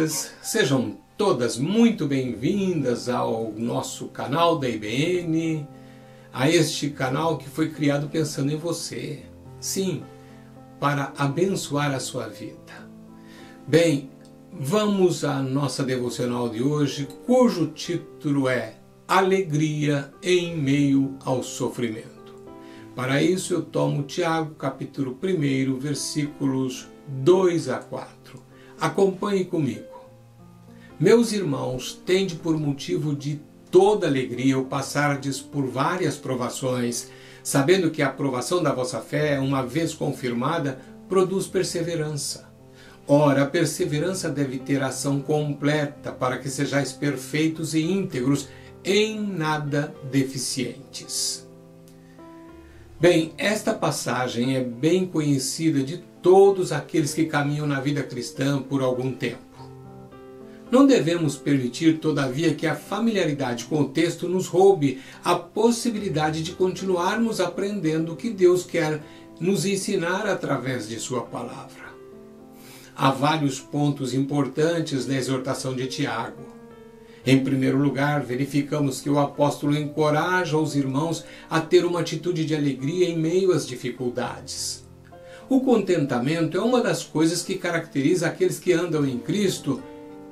queridas, sejam todas muito bem-vindas ao nosso canal da IBN, a este canal que foi criado pensando em você, sim, para abençoar a sua vida. Bem, vamos à nossa devocional de hoje, cujo título é Alegria em meio ao sofrimento. Para isso eu tomo Tiago, capítulo 1, versículos 2 a 4. Acompanhe comigo. Meus irmãos, tende por motivo de toda alegria o passardes por várias provações, sabendo que a aprovação da vossa fé, uma vez confirmada, produz perseverança. Ora, a perseverança deve ter ação completa, para que sejais perfeitos e íntegros, em nada deficientes. Bem, esta passagem é bem conhecida de todos aqueles que caminham na vida cristã por algum tempo. Não devemos permitir, todavia, que a familiaridade com o texto nos roube a possibilidade de continuarmos aprendendo o que Deus quer nos ensinar através de sua palavra. Há vários pontos importantes na exortação de Tiago. Em primeiro lugar, verificamos que o apóstolo encoraja os irmãos a ter uma atitude de alegria em meio às dificuldades. O contentamento é uma das coisas que caracteriza aqueles que andam em Cristo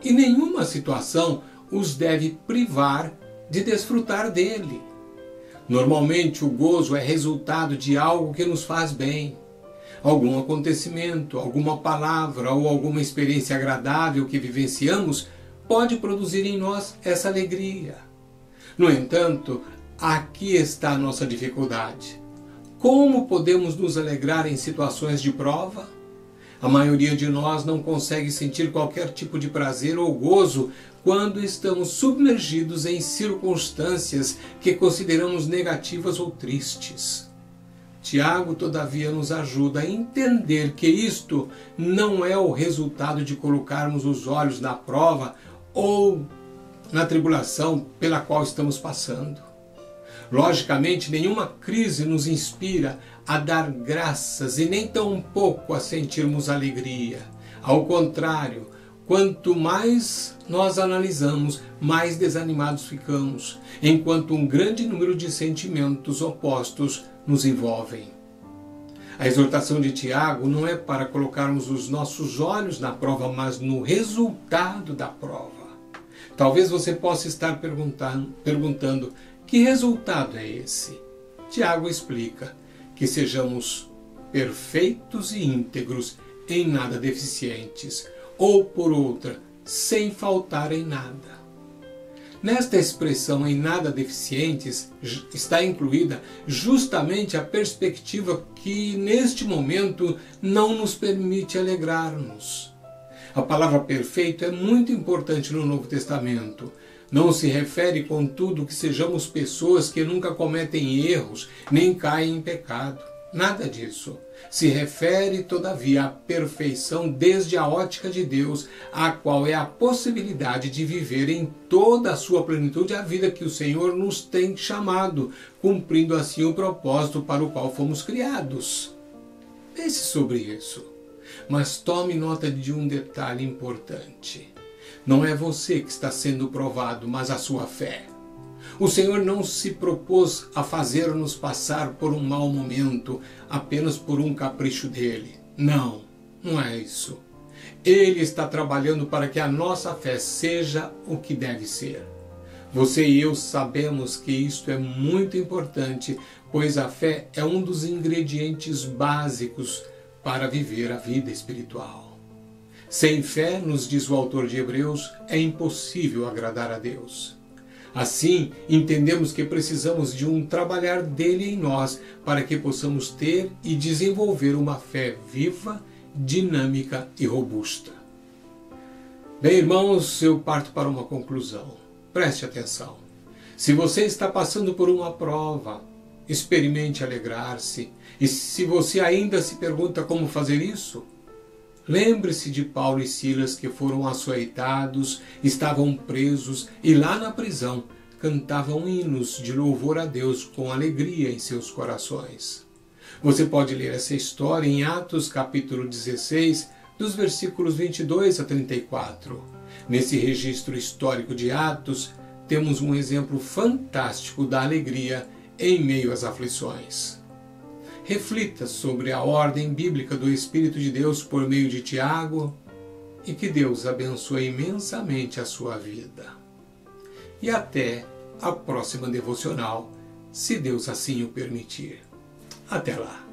e nenhuma situação os deve privar de desfrutar dele. Normalmente, o gozo é resultado de algo que nos faz bem. Algum acontecimento, alguma palavra ou alguma experiência agradável que vivenciamos pode produzir em nós essa alegria. No entanto, aqui está a nossa dificuldade. Como podemos nos alegrar em situações de prova? A maioria de nós não consegue sentir qualquer tipo de prazer ou gozo quando estamos submergidos em circunstâncias que consideramos negativas ou tristes. Tiago, todavia, nos ajuda a entender que isto não é o resultado de colocarmos os olhos na prova ou na tribulação pela qual estamos passando. Logicamente, nenhuma crise nos inspira a dar graças e nem tampouco a sentirmos alegria. Ao contrário, quanto mais nós analisamos, mais desanimados ficamos, enquanto um grande número de sentimentos opostos nos envolvem. A exortação de Tiago não é para colocarmos os nossos olhos na prova, mas no resultado da prova. Talvez você possa estar perguntando, que resultado é esse? Tiago explica que sejamos perfeitos e íntegros, em nada deficientes, ou por outra, sem faltar em nada. Nesta expressão em nada deficientes está incluída justamente a perspectiva que neste momento não nos permite alegrar-nos. A palavra perfeito é muito importante no Novo Testamento. Não se refere, contudo, que sejamos pessoas que nunca cometem erros, nem caem em pecado. Nada disso. Se refere, todavia, à perfeição desde a ótica de Deus, a qual é a possibilidade de viver em toda a sua plenitude a vida que o Senhor nos tem chamado, cumprindo assim o propósito para o qual fomos criados. Pense sobre isso. Mas tome nota de um detalhe importante. Não é você que está sendo provado, mas a sua fé. O Senhor não se propôs a fazer-nos passar por um mau momento apenas por um capricho dele. Não, não é isso. Ele está trabalhando para que a nossa fé seja o que deve ser. Você e eu sabemos que isto é muito importante, pois a fé é um dos ingredientes básicos para viver a vida espiritual. Sem fé, nos diz o autor de Hebreus, é impossível agradar a Deus. Assim, entendemos que precisamos de um trabalhar dele em nós para que possamos ter e desenvolver uma fé viva, dinâmica e robusta. Bem, irmãos, eu parto para uma conclusão. Preste atenção. Se você está passando por uma prova, experimente alegrar-se. E se você ainda se pergunta como fazer isso, lembre-se de Paulo e Silas, que foram açoitados, estavam presos e lá na prisão cantavam hinos de louvor a Deus com alegria em seus corações. Você pode ler essa história em Atos capítulo 16, dos versículos 22 a 34. Nesse registro histórico de Atos, temos um exemplo fantástico da alegria em meio às aflições. Reflita sobre a ordem bíblica do Espírito de Deus por meio de Tiago e que Deus abençoe imensamente a sua vida. E até a próxima devocional, se Deus assim o permitir. Até lá!